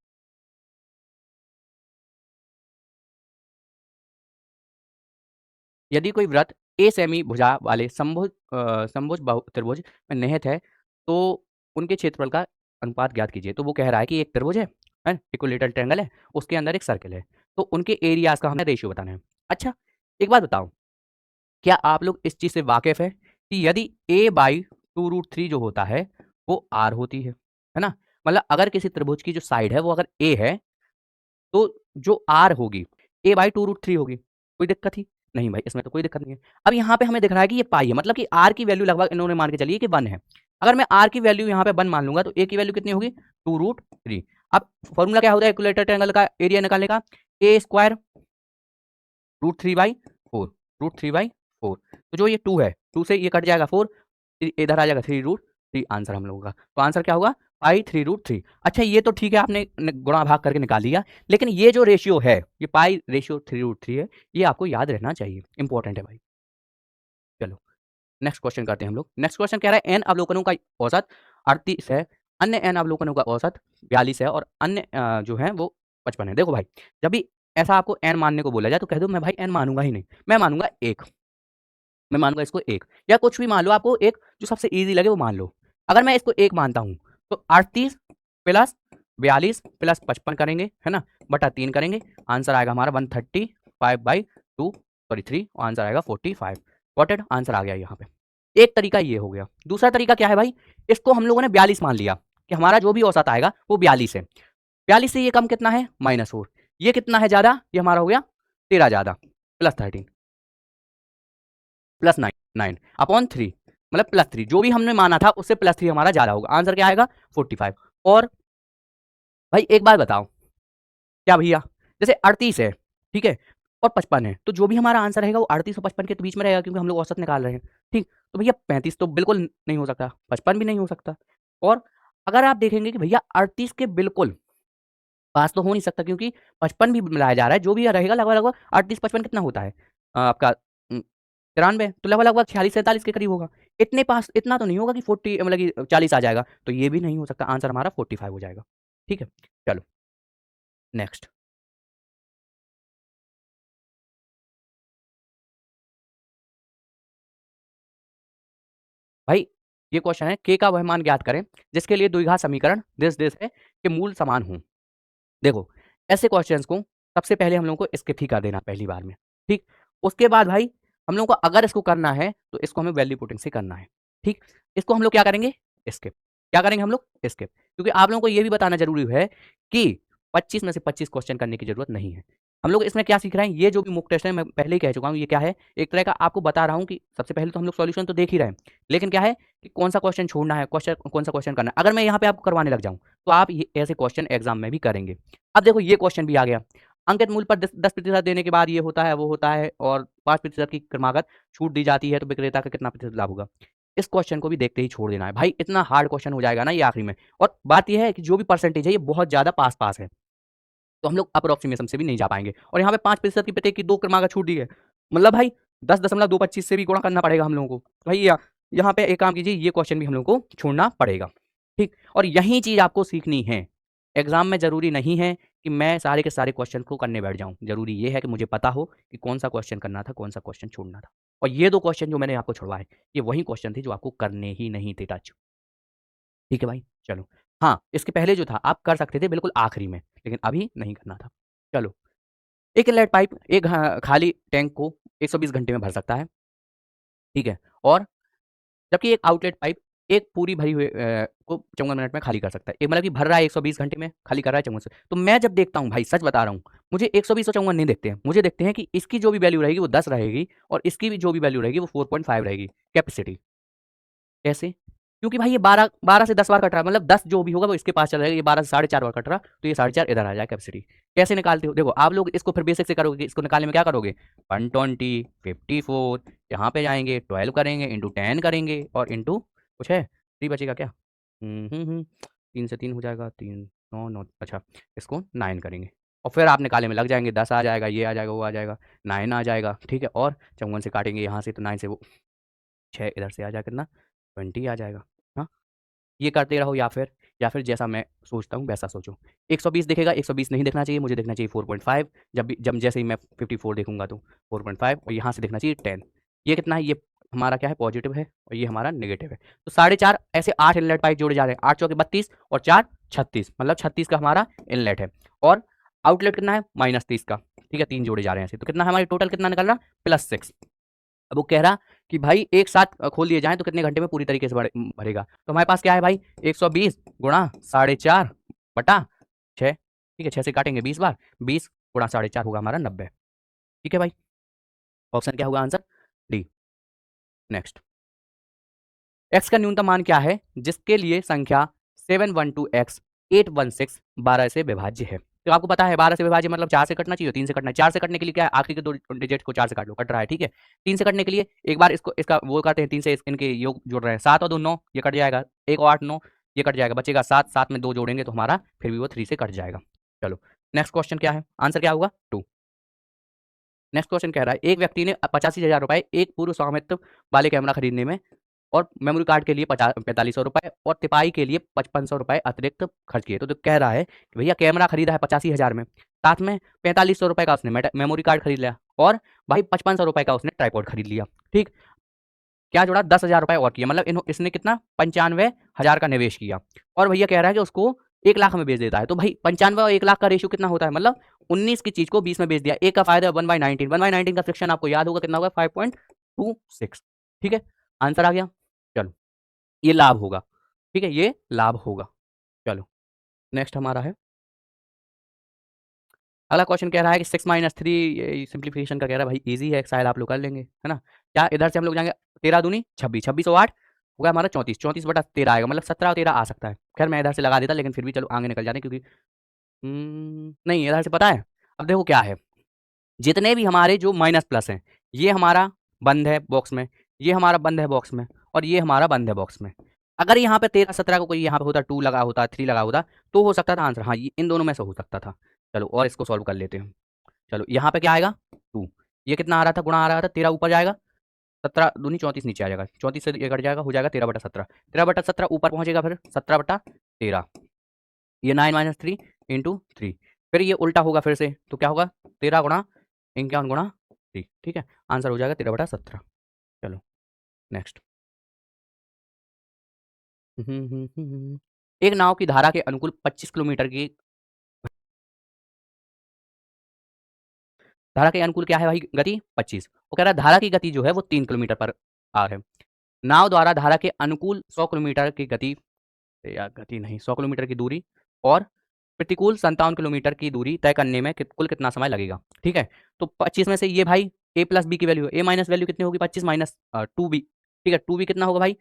यदि कोई वृत्त ए सेमी भुजा वाले समभुज त्रिभुज में निहित है, तो उनके क्षेत्रफल का अनुपात ज्ञात कीजिए। तो वो कह रहा है कि एक त्रिभुज है इक्विलेटरल ट्रायंगल है, उसके अंदर एक सर्कल है, तो उनके एरियाज का हमें रेशियो बताना है। अच्छा एक बात बताओ, क्या आप लोग इस चीज से वाकिफ है कि यदि a/2√3 जो होता है वो r होती है ना, मतलब अगर किसी त्रिभुज की जो साइड है वो अगर a है, तो जो r होगी a/2√3 होगी। कोई दिक्कत ही नहीं भाई, इसमें तो कोई दिक्कत नहीं है। अब यहाँ पे हमें दिख रहा है कि ये पाई है, मतलब कि r की वैल्यू लगभग इन्होंने मान के चलिए कि 1 है। अगर मैं r की वैल्यू यहाँ पे 1 मान लूंगा तो a की वैल्यू कितनी होगी 2√3। अब फॉर्मूला क्या होता है इक्विलेटरल ट्रायंगल का एरिया निकालने का, a² √3/4, √3/4। तो जो ये 2 है, 2 से ये कट जाएगा 4, इधर आ जाएगा 3√3, आंसर हम लोगों का। तो आंसर क्या होगा पाई 3√3। अच्छा ये तो ठीक है, आपने गुणा भाग करके निकाल लिया, लेकिन ये जो रेशियो है, ये पाई रेशियो 3√3 है, ये आपको याद रहना चाहिए, इंपॉर्टेंट है भाई। चलो नेक्स्ट क्वेश्चन करते हैं हम लोग। नेक्स्ट क्वेश्चन कह रहा है एन अवलोकनों का औसत 38 है, अन्य एन अवलोकनों का औसत 42 है, और अन्य जो है वो 55 है। देखो भाई, जब भी ऐसा आपको एन मानने को बोला जाए तो कह दो मैं भाई एन मानूंगा ही नहीं, मैं मानूंगा एक, मैं मानूंगा इसको एक, या कुछ भी मान लो, आपको एक जो सबसे ईजी लगे वो मान लो। अगर मैं इसको एक मानता हूँ तो 38 प्लस 42 प्लस 55 करेंगे, है ना, बटा 3 करेंगे, आंसर आएगा हमारा 135/2 सॉरी 3, और आंसर आएगा 45। गॉट आंसर आ गया यहाँ पे। एक तरीका ये हो गया। दूसरा तरीका क्या है भाई, इसको हम लोगों ने 42 मान लिया कि हमारा जो भी औसत आएगा वो 42 है। 42 से ये कम कितना है -4, ये कितना है ज्यादा, ये हमारा हो गया 13 ज्यादा, +13 +9 9/3, मतलब +3, जो भी हमने माना था उससे +3 हमारा ज्यादा होगा, आंसर क्या आएगा 45। और भाई एक बात बताओ, क्या भैया जैसे 38 है, ठीक है, और 55 है, तो जो भी हमारा आंसर रहेगा वो 38 और 55 के बीच में रहेगा, क्योंकि हम लोग औसत निकाल रहे हैं। ठीक, तो भैया 35 तो बिल्कुल नहीं हो सकता, 55 भी नहीं हो सकता। और अगर आप देखेंगे कि भैया 38 के बिल्कुल पास तो हो नहीं सकता, क्योंकि 55 भी मिलाया जा रहा है, जो भी रहेगा लगभग लगभग 38-55 कितना होता है आपका 93, तो लगभग लगभग 46-47 के करीब होगा। इतने पास इतना तो नहीं होगा कि 40 मतलब कि 40 आ जाएगा, तो ये भी नहीं हो सकता, आंसर हमारा 45 हो जाएगा। ठीक है, चलो नेक्स्ट। भाई ये क्वेश्चन है, के का वह मान ज्ञात करें जिसके लिए द्विघात समीकरण दिस दिस है के मूल समान हों। देखो, ऐसे क्वेश्चंस को सबसे पहले हम लोगों को स्किप ही कर देना पहली बार में। ठीक, उसके बाद भाई हम लोगों को अगर इसको करना है तो इसको हमें वैल्यू पुटिंग से करना है। ठीक, इसको हम लोग क्या करेंगे, स्किप। क्या करेंगे हम लोग, स्किप, क्योंकि आप लोगों को ये भी बताना जरूरी है कि 25 में से 25 क्वेश्चन करने की जरूरत नहीं है। हम लोग इसमें क्या सीख रहे हैं, ये जो भी मुक टेस्ट है मैं पहले ही कह चुका हूँ, ये क्या है, एक तरह का आपको बता रहा हूँ कि सबसे पहले तो हम लोग सॉल्यूशन तो देख ही रहे हैं, लेकिन क्या है कि कौन सा क्वेश्चन छोड़ना है, क्वेश्चन कौन सा क्वेश्चन करना है। अगर मैं यहाँ पे आपको करवाने लग जाऊँ तो आप ये ऐसे क्वेश्चन एग्जाम में भी करेंगे। अब देखो ये क्वेश्चन भी आ गया, अंकित मूल्य पर 10% देने के बाद ये होता है वो होता है और 5% की क्रमागत छूट दी जाती है तो विक्रेता का कितना प्रतिशत लाभ होगा। इस क्वेश्चन को भी देखते ही छोड़ देना है भाई, इतना हार्ड क्वेश्चन हो जाएगा ना ये आखिरी में। और बात ये है कि जो भी परसेंटेज है ये बहुत ज्यादा पास पास है, तो हम लोग अप्रोक्सीमेशन से भी नहीं जा पाएंगे। और यहाँ पे 5% की प्रत्येक की दो क्रमागत छूट दी है, मतलब भाई 10.225 से भी गुणा करना पड़ेगा हम लोगों को। भाई यहाँ पे एक काम कीजिए, ये क्वेश्चन भी हम लोग को छोड़ना पड़ेगा। ठीक, और यही चीज आपको सीखनी है। एग्जाम में जरूरी नहीं है कि मैं सारे के सारे क्वेश्चन को करने बैठ जाऊं, जरूरी ये है कि मुझे पता हो कि कौन सा क्वेश्चन करना था, कौन सा क्वेश्चन छोड़ना था। और ये दो क्वेश्चन जो मैंने आपको छुड़वाए, ये वही क्वेश्चन थे जो आपको करने ही नहीं थे टच। ठीक है भाई, चलो। हाँ, इसके पहले जो था आप कर सकते थे बिल्कुल आखिरी में, लेकिन अभी नहीं करना था। चलो, एक इनलेट पाइप एक खाली टैंक को 120 घंटे में भर सकता है। ठीक है, और जबकि एक आउटलेट पाइप एक पूरी भरी हुई को 54 मिनट में खाली कर सकता है। एक मतलब कि भर रहा है 120 घंटे में, खाली कर रहा है 54 से। तो मैं जब देखता हूँ भाई, सच बता रहा हूँ, मुझे 120 और 54 नहीं देखते हैं, मुझे देखते हैं कि इसकी जो भी वैल्यू रहेगी वो 10 रहेगी और इसकी भी जो भी वैल्यू रहेगी वो 4.5 रहेगी कैपेसिटी। कैसे? क्योंकि भाई ये 12 12 से 10 बार कट रहा है, मतलब 10 जो भी होगा वो इसके पास चला जाएगा, ये 12 से 4.5 बार कट रहा, तो ये 4.5 इधर आ जाएगा कैपेसिटी। कैसे निकालते हो? देखो आप लोग इसको फिर बेसिक से करोगे, इसको निकालने में क्या करोगे, 120 54 यहाँ पे जाएंगे, 12 करेंगे, इंटू 10 करेंगे और इंटू कुछ है 3 बचेगा क्या, 3 से 3 हो जाएगा, 3 9 9, अच्छा इसको 9 करेंगे और फिर आप निकालने में लग जाएंगे, 10 आ जाएगा, ये आ जाएगा, वो आ जाएगा, 9 आ जाएगा। ठीक है, और 54 से काटेंगे यहाँ से तो 9 से वो 6 इधर से आ जाएगा, कितना 20 आ जाएगा। हाँ, ये करते रहो, या फिर जैसा मैं सोचता हूँ वैसा सोचो। 120 दिखेगा, 120 नहीं देखना चाहिए, मुझे देखना चाहिए 4.5। जब जैसे ही मैं 54 देखूंगा तो 4.5, और यहाँ से देखना चाहिए 10। ये कितना है, ये हमारा क्या है, पॉजिटिव है और ये हमारा नेगेटिव है। तो 4.5 ऐसे 8 इनलेट पाइप जोड़े जा रहे हैं, 8 चौके 32 और 4 36, मतलब 36 का हमारा इनलेट है। और आउटलेट कितना है, -30 का। ठीक है, 3 जोड़े जा रहे हैं ऐसे, तो कितना हमारे टोटल कितना निकल रहा, +6। अब वो कह रहा कि भाई एक साथ खोल दिए जाएँ तो कितने घंटे में पूरी तरीके से भरेगा? तो हमारे पास क्या है भाई, 120 गुणा 4.5 बटा 6। ठीक है, 6 से काटेंगे 20 बार, 20 गुणा 4.5 होगा हमारा 90। ठीक है भाई, ऑप्शन क्या होगा आंसर, डी। नेक्स्ट, एक्स का न्यूनतम मान क्या है जिसके लिए संख्या 712x 816 12 से विभाज्य है। तो आपको पता है 12 से विभाज्य मतलब 4 से कटना चाहिए, 3 से कटना है। 4 से कटने के लिए क्या है, आखिरी के दो डिजिट को 4 से काट लो, कट रहा है। ठीक है, 3 से कटने के लिए एक बार इसको इसका वो करते हैं, 3 से इनके योग जोड़ रहे हैं, 7 और 2 9, ये कट जाएगा, 1 और 8 9, ये कट जाएगा, बचेगा 7, 7 में 2 जोड़ेंगे तो हमारा फिर भी वो 3 से कट जाएगा। चलो नेक्स्ट क्वेश्चन क्या है, आंसर क्या होगा, 2। नेक्स्ट क्वेश्चन कह रहा है, एक व्यक्ति ने 85,000 रुपए एक पूर्व स्वामित्व वाले कैमरा खरीदने में और मेमोरी कार्ड के लिए 4500 रुपए और तिपाही के लिए 5500 रुपए अतिरिक्त खर्च किए। तो कह रहा है कि भैया कैमरा खरीदा है 85,000 में, साथ में 4500 रुपए का उसने मेमोरी कार्ड खरीद लिया और भाई 5500 रुपए का उसने ट्राईपॉड खरीद लिया। ठीक, क्या जोड़ा, 10,000 रुपए और किया, मतलब इसने कितना 95,000 का निवेश किया। और भैया कह रहा है कि उसको 1 लाख में बेच देता है। तो भाई 95 और 1 लाख का रेशियो कितना होता है, मतलब 19 की चीज को 20 में बेच दिया। एक का फायदा 1/19, 1/19 का फ्रिक्शन आपको याद होगा कितना होगा, 5.26। ठीक है, आंसर आ गया। चलो, ये लाभ होगा। ठीक है, ये लाभ होगा। चलो नेक्स्ट हमारा है, अगला क्वेश्चन कह रहा है कि 6-3, ये सिंप्लीफिकेशन का कह रहा है भाई, इजी है, शायद आप लोग कर लेंगे, है ना। क्या इधर से हम लोग जाएंगे, 13 दूनी 26, 26 और 8 होगा हमारा 34, 34 बटा 13 आएगा, मतलब 17 और 13 आ सकता है। खैर मैं इधर से लगा देता, लेकिन फिर भी चलो आगे निकल जाते हैं, क्योंकि नहीं इधर से पता है। अब देखो क्या है, जितने भी हमारे जो माइनस प्लस हैं, ये हमारा बंद है बॉक्स में, ये हमारा बंद है बॉक्स में, और ये हमारा बंद है बॉक्स में। अगर यहाँ पे 13-17 को कोई यहाँ पे होता 2 लगा होता 3 लगा होता तो हो सकता था आंसर, हाँ ये इन दोनों में से हो सकता था। चलो और इसको सॉल्व कर लेते हैं। चलो यहाँ पे क्या आएगा 2, ये कितना आ रहा था, गुणा आ रहा था, 13 ऊपर जाएगा, 17 दूनी 34 नीचे आ जाएगा, 34 से ये कट जाएगा, हो जाएगा 13/17, 13/17 ऊपर पहुंचेगा फिर 17/13, ये 9 माइनस 3 इंटू 3, फिर ये उल्टा होगा फिर से, तो क्या होगा 13 गुणा 51 गुणा 3, ठीक है, आंसर हो जाएगा 13/17। चलो नेक्स्ट। एक नाव की धारा के अनुकूल 25 किलोमीटर की धारा के अनुकूल क्या है भाई गति 25, वो कह रहा है धारा की गति जो है वो 3 किलोमीटर पर आवर है। नाव द्वारा धारा के अनुकूल 100 किलोमीटर की गति, या गति नहीं 100 किलोमीटर की दूरी और प्रतिकूल 57 किलोमीटर की दूरी तय करने में कुल कितना समय लगेगा, ठीक है। तो 25 में से ये भाई ए प्लस बी की वैल्यू है, ए माइनस वैल्यू कितनी होगी 25 माइनस 2b, ठीक है, 2b कितना होगा भाई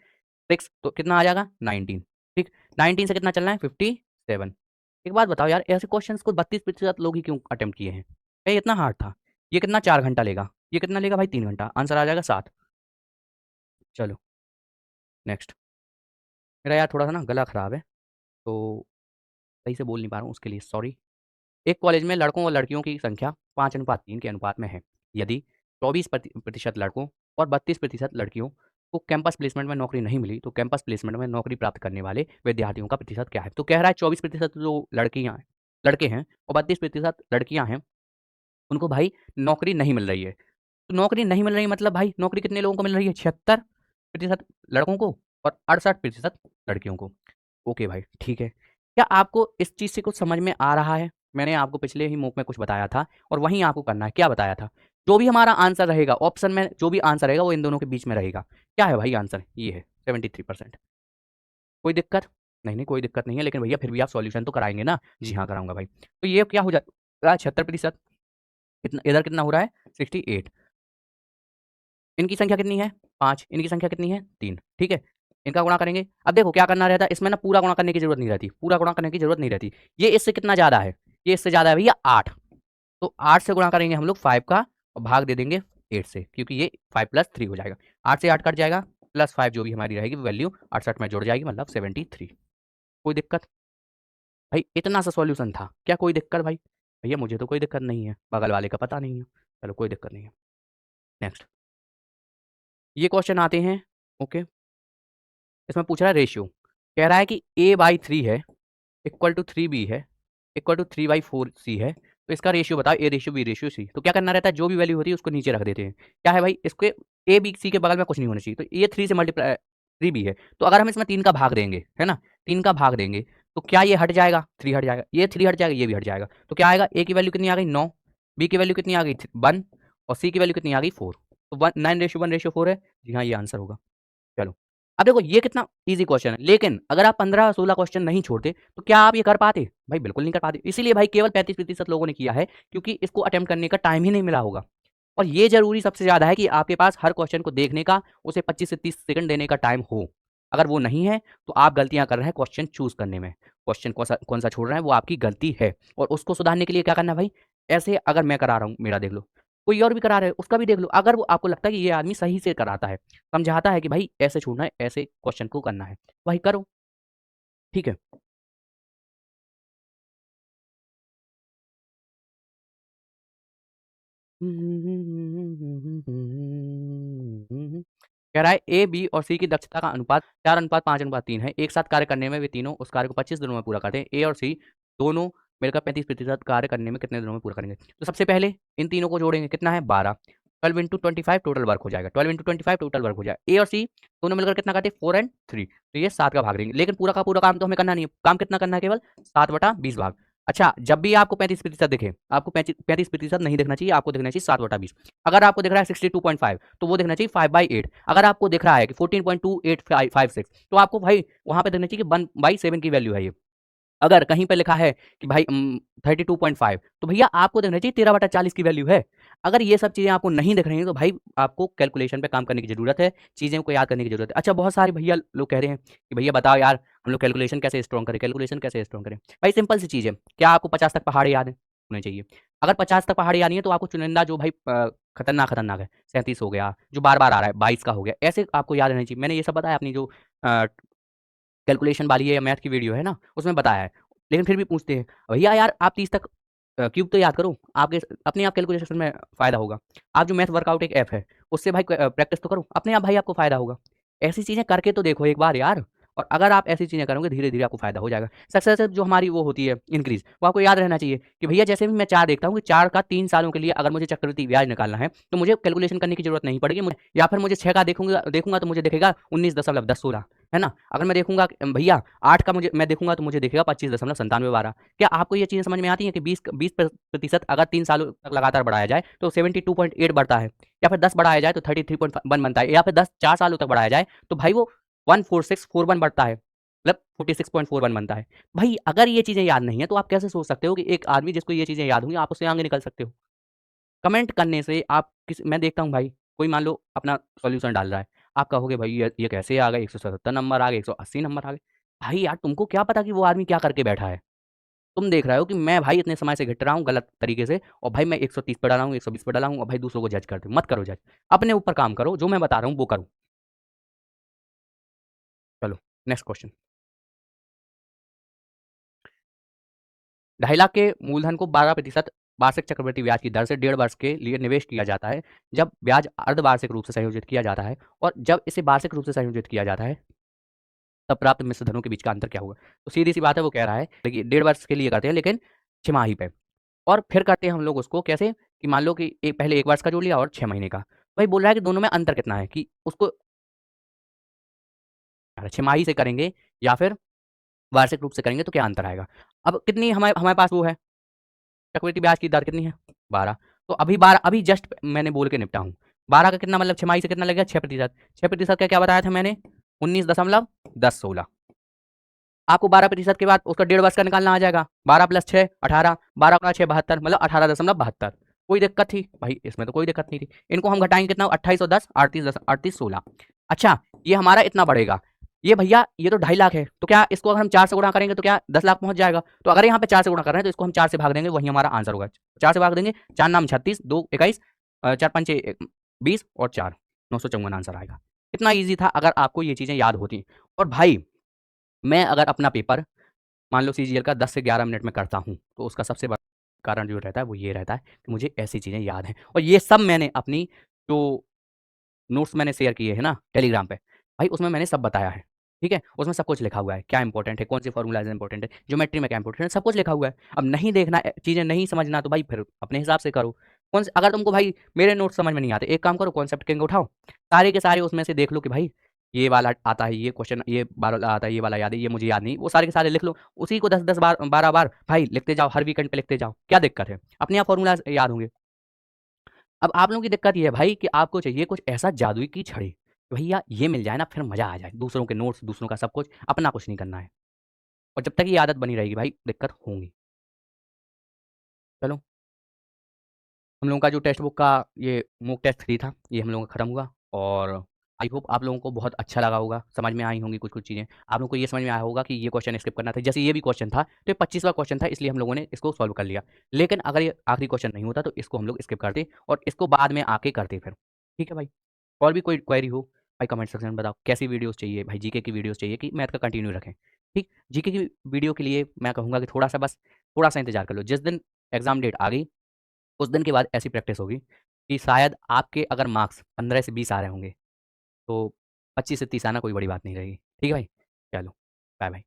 6, तो कितना आ जाएगा 19, ठीक, 19 से कितना चलना है 57। एक बात बताओ यार, ऐसे क्वेश्चंस को 32% लोग ही क्यों अटेम्प्ट किए हैं, ये इतना हार्ड था। ये कितना 4 घंटा लेगा, ये कितना लेगा भाई 3 घंटा, आंसर आ जाएगा 7। चलो नेक्स्ट। मेरा यार थोड़ा सा ना गला खराब है तो सही से बोल नहीं पा रहा हूँ, उसके लिए सॉरी। एक कॉलेज में लड़कों और लड़कियों की संख्या 5:3 के अनुपात में है। यदि 24% लड़कों और 32% लड़कियों को कैंपस प्लेसमेंट में नौकरी नहीं मिली तो कैंपस प्लेसमेंट में नौकरी प्राप्त करने वाले विद्यार्थियों का प्रतिशत क्या है। तो कह रहा है 24% जो लड़के हैं और 32% लड़कियां हैं, उनको भाई नौकरी नहीं मिल रही है। तो नौकरी नहीं मिल रही मतलब भाई नौकरी कितने लोगों को मिल रही है, 76% लड़कों को और 68% लड़कियों को। ओके भाई ठीक है। क्या आपको इस चीज़ से कुछ समझ में आ रहा है? मैंने आपको पिछले ही मूक में कुछ बताया था और वहीं आपको करना है। क्या बताया था? जो भी हमारा आंसर रहेगा ऑप्शन में, जो भी आंसर रहेगा वो इन दोनों के बीच में रहेगा। क्या है भाई आंसर? ये है 73%। कोई दिक्कत? नहीं नहीं कोई दिक्कत नहीं है, लेकिन भैया फिर भी आप सॉल्यूशन तो कराएंगे ना? जी हाँ कराऊंगा भाई। तो ये क्या हो जाएगा 76%, इधर कितना हो रहा है 68, इनकी संख्या कितनी है 5, इनकी संख्या कितनी है 3, ठीक है। इनका गुणा करेंगे। अब देखो क्या करना रहता है इसमें ना, पूरा गुणा करने की जरूरत नहीं रहती, पूरा गुणा करने की जरूरत नहीं रहती। ये इससे कितना ज़्यादा है, ये इससे ज़्यादा है भैया 8, तो 8 से गुणा करेंगे हम लोग 5 का और भाग दे देंगे 8 से, क्योंकि ये 5 + 3 हो जाएगा। 8 से 8 कट जाएगा, प्लस 5 जो भी हमारी रहेगी वैल्यू 68 में जुड़ जाएगी, मतलब 73। कोई दिक्कत? भाई इतना सा सॉल्यूशन था, क्या कोई दिक्कत भाई? भैया मुझे तो कोई दिक्कत नहीं है, बगल वाले का पता नहीं है। चलो कोई दिक्कत नहीं है। नेक्स्ट। ये क्वेश्चन आते हैं, ओके। इसमें पूछ रहा है रेशियो, कह रहा है कि a/3 है इक्वल टू 3b है इक्वल टू 3/4c है, तो इसका रेशियो बताओ, a ratio b ratio c। तो क्या करना रहता है, जो भी वैल्यू होती है उसको नीचे रख देते हैं। क्या है भाई, इसके a b c के बगल में कुछ नहीं होना चाहिए, तो ये 3 से मल्टीप्लाई 3b है, तो अगर हम इसमें 3 का भाग देंगे, है ना, 3 का भाग देंगे तो क्या ये हट जाएगा, 3 हट जाएगा, ये 3 हट जाएगा, ये भी हट जाएगा, तो क्या आएगा, a की वैल्यू कितनी आ गई 9, b की वैल्यू कितनी आ गई 1 और c की वैल्यू कितनी आ गई 4, तो 9:1:4 है। जी हाँ ये आंसर होगा। चलो अब देखो ये कितना इजी क्वेश्चन है, लेकिन अगर आप 15-16 क्वेश्चन नहीं छोड़ते तो क्या आप ये कर पाते? भाई बिल्कुल नहीं कर पाते। इसीलिए भाई केवल 35% लोगों ने किया है, क्योंकि इसको अटेम्प्ट करने का टाइम ही नहीं मिला होगा। और ये जरूरी सबसे ज्यादा है कि आपके पास हर क्वेश्चन को देखने का, उसे 25 से 30 सेकंड देने का टाइम हो। अगर वो नहीं है तो आप गलतियां कर रहे हैं क्वेश्चन चूज करने में, क्वेश्चन कौन सा छोड़ रहे हैं वो आपकी गलती है, और उसको सुधारने के लिए क्या करना है भाई, ऐसे अगर मैं करा रहा हूँ मेरा देख लो, कोई और भी करा रहा है उसका भी देख लो, अगर वो आपको लगता है कि ये आदमी सही से कराता है, समझाता है कि भाई ऐसे छोड़ना है, ऐसे क्वेश्चन को करना है, वही करो, ठीक है। कह रहा है ए बी और सी की दक्षता का अनुपात 4:5:3 है, एक साथ कार्य करने में वे तीनों उस कार्य को 25 दिनों में पूरा करते हैं। ए और सी दोनों मिलकर 35% कार्य करने में कितने दिनों में पूरा करेंगे? तो सबसे पहले इन तीनों को जोड़ेंगे, कितना है 12, 12 इंटू 25 टोटल वर्क हो जाएगा, 12 इंटू 25 टोटल वर्क हो जाएगा। ए और सी दोनों मिलकर कितना करते हैं 4 एंड 3, तो ये 7 का भाग देंगे, लेकिन पूरा का पूरा काम तो हमें करना नहीं है, काम कितना करना है केवल 7/20 भाग। अच्छा जब भी आपको 35% दिखे, आपको 35% नहीं दिखना चाहिए, आपको दिखना चाहिए 7/20। अगर आपको दिख रहा है 62.5 तो वो दिखना चाहिए 5/8। अगर आपको दिख रहा है कि 14.2856 तो आपको भाई वहां पे दिखना चाहिए कि 1/7 की वैल्यू है ये। अगर कहीं पे लिखा है कि भाई 32.5 तो भैया आपको देखना चाहिए 13/40 की वैल्यू है। अगर ये सब चीज़ें आपको नहीं दिख रही हैं तो भाई आपको कैलकुलेशन पे काम करने की ज़रूरत है, चीज़ें को याद करने की ज़रूरत है। अच्छा बहुत सारे भैया लोग कह रहे हैं कि भैया बताओ यार हम लोग कैलकुलेशन कैसे स्ट्रॉन्ग करें, कैलकुलेशन कैसे स्ट्रॉन्ग करें? भाई सिंपल सी चीज़ है, क्या आपको 50 तक पहाड़ याद है? होने चाहिए। अगर 50 तक पहाड़ी आनी है तो आपको चुनिंदा जो भाई खतरनाक खतरनाक है, 37 हो गया, जो बार बार आ रहा है 22 का हो गया, ऐसे आपको याद रहना चाहिए। मैंने ये सब बताया अपनी जो कैलकुलेशन वाली है या मैथ की वीडियो है ना, उसमें बताया है। लेकिन फिर भी पूछते हैं भैया यार आप 30 तक क्यूब तो याद करो, आपके अपने आप कैलकुलेशन में फ़ायदा होगा। आप जो मैथ वर्कआउट एक ऐप है, उससे भाई प्रैक्टिस तो करो, अपने आप भाई आपको फ़ायदा होगा। ऐसी चीज़ें करके तो देखो एक बार यार, और अगर आप ऐसी चीज़ें करोगे धीरे-धीरे आपको फ़ायदा हो जाएगा। सक्सेस जो हमारी वो होती है इंक्रीज़, वो आपको याद रहना चाहिए कि भैया जैसे भी मैं चार्ट देखता हूँ कि 4 का 3 सालों के लिए अगर मुझे चक्रवृद्धि ब्याज निकालना है, तो मुझे कैलकुलेशन करने की ज़रूरत नहीं पड़ेगी मुझे, या फिर मुझे 6 का देखूँगा देखूँगा तो मुझे दिखेगा 19.1016, है ना? अगर मैं देखूँगा भैया 8 का मुझे मैं देखूँगा तो मुझे दिखेगा 25.9712। क्या आपको ये चीज़ें समझ में आती हैं कि 20% अगर 3 सालों तक लगातार बढ़ाया जाए तो 72.8 बढ़ता है, या फिर 10 बढ़ाया जाए तो 33.1 बनता है, या फिर 10 4 सालों तक बढ़ाया जाए तो भाई वो 14641 बढ़ता है, मतलब 46.41 बनता है। भाई अगर ये चीज़ें याद नहीं है तो आप कैसे सोच सकते हो कि एक आदमी जिसको ये चीज़ें याद होंगी आप उससे आगे निकल सकते हो? कमेंट करने से आप किस मैं देखता हूँ भाई, कोई मान लो अपना सॉल्यूशन डाल रहा है, आप कहोगे भाई ये कैसे आ गए, 177 नंबर आ गए, 180 नंबर आ गए। भाई यार तुमको क्या पता कि वो आदमी क्या करके बैठा है? तुम देख रहे हो कि मैं भाई इतने समय से घिट रहा हूँ गलत तरीके से, और भाई मैं 130 पे डाला हूँ, 120 पे डाला हूँ, और भाई दूसरों को जज करते हो। मत करो जज, अपने ऊपर काम करो, जो मैं बता रहा हूँ वो करो। चलो नेक्स्ट क्वेश्चन। 2.5 लाख के मूलधन को 12% वार्षिक चक्रवृद्धि ब्याज की दर से 1.5 वर्ष के लिए निवेश किया जाता है। जब ब्याज अर्धवार्षिक रूप से संयोजित किया जाता है और जब इसे वार्षिक रूप से संयोजित किया जाता है, तब प्राप्त मिश्र धनों के बीच का अंतर क्या होगा? तो सीधी सी बात है, वो कह रहा है देखिए 1.5 वर्ष के लिए करते हैं लेकिन छमाही पे, और फिर करते हैं हम लोग उसको कैसे कि मान लो कि एक पहले 1 वर्ष का जोड़ लिया और 6 महीने का। भाई बोल रहा है कि दोनों में अंतर कितना है, कि उसको छमाही से करेंगे या फिर वार्षिक रूप से करेंगे तो क्या अंतर आएगा। अब कितनी हमारे हमारे पास वो है चक्रवृद्धि ब्याज की दर कितनी है, 12। तो अभी 12 अभी जस्ट मैंने बोल के निपटा हूँ। 12 का कितना मतलब छमाही से कितना लगेगा, 6%। 6% का क्या बताया था मैंने, 19.1016। आपको 12% के बाद उसका 1.5 वर्ष का निकालना आ जाएगा, 12 प्लस 6 18, 12 गुणा 6 72, मतलब 18.72। कोई दिक्कत थी भाई, इसमें तो कोई दिक्कत नहीं थी। इनको हम घटाएंगे कितना, 28 और 10 38 16। अच्छा ये हमारा इतना बढ़ेगा, ये भैया ये तो 2.5 लाख है, तो क्या इसको अगर हम 4 से गुणा करेंगे तो क्या 10 लाख पहुंच जाएगा? तो अगर यहाँ पे 4 से गुणा कर रहे हैं तो इसको हम 4 से भाग देंगे, वही हमारा आंसर होगा। 4 से भाग देंगे, 4 नाम 36, 2 21, 4 पंचे 20 और 4 954 आंसर आएगा। इतना ईजी था अगर आपको ये चीज़ें याद होती। और भाई मैं अगर अपना पेपर मान लो सीजीएल का 10 से 11 मिनट में करता हूँ, तो उसका सबसे बड़ा कारण जो रहता है वो ये रहता है कि मुझे ऐसी चीज़ें याद हैं, और ये सब मैंने अपनी जो नोट्स मैंने शेयर किए हैं ना टेलीग्राम पे, भाई उसमें मैंने सब बताया है। ठीक है? उसमें सब कुछ लिखा हुआ है, क्या इंपॉर्टेंट है, कौन से फॉर्मूलाज़ इंपॉर्टेंट है, ज्योमेट्री में क्या इंपॉर्टेंट है, सब कुछ लिखा हुआ है। अब नहीं देखना चीज़ें नहीं समझना तो भाई फिर अपने हिसाब से करो। कौन से अगर तुमको भाई मेरे नोट्स समझ में नहीं आते, एक काम करो कॉन्सेप्ट किंग उठाओ, सारे के सारे उसमें से देख लो कि भाई ये वाला आता है, ये क्वेश्चन ये वाला आता है, ये वाला याद है, ये मुझे याद नहीं, वो सारे के सारे लिख लो। उसी को 10-10 बार 12 बार भाई लिखते जाओ, हर वीकेंड पे लिखते जाओ, क्या दिक्कत है? अपने आप फॉर्मूलाज़ याद होंगे। अब आप लोगों की दिक्कत ये है भाई कि आपको चाहिए कुछ ऐसा जादुई की छड़ी, भैया ये मिल जाए ना फिर मज़ा आ जाए, दूसरों के नोट्स, दूसरों का सब कुछ, अपना कुछ नहीं करना है। और जब तक ये आदत बनी रहेगी भाई दिक्कत होंगी। चलो, हम लोगों का जो टेक्स्ट बुक का ये मॉक टेस्ट 3 था, ये हम लोगों का खत्म हुआ, और आई होप आप लोगों को बहुत अच्छा लगा होगा, समझ में आई होंगी कुछ-कुछ चीज़ें। आप लोगों को ये समझ में आया होगा कि ये क्वेश्चन स्किप करना था। जैसे ये भी क्वेश्चन था, तो ये 25वां क्वेश्चन था इसलिए हम लोगों ने इसको सॉल्व कर लिया। लेकिन अगर ये आखिरी क्वेश्चन नहीं होता तो इसको हम लोग स्किप करते और इसको बाद में आके करते फिर। ठीक है भाई? और भी कोई क्वेरी हो भाई कमेंट सेक्शन में बताओ, कैसी वीडियोज़ चाहिए भाई, जीके की वीडियोज़ चाहिए कि मैथ का कंटिन्यू रखें? ठीक? जीके की वीडियो के लिए मैं कहूँगा कि थोड़ा-सा बस थोड़ा-सा इंतज़ार कर लो। जिस दिन एग्ज़ाम डेट आ गई उस दिन के बाद ऐसी प्रैक्टिस होगी कि शायद आपके अगर मार्क्स 15 से 20 आ रहे होंगे, तो 25 से 30 आना कोई बड़ी बात नहीं रहेगी। ठीक है भाई? चलो, बाय बाय।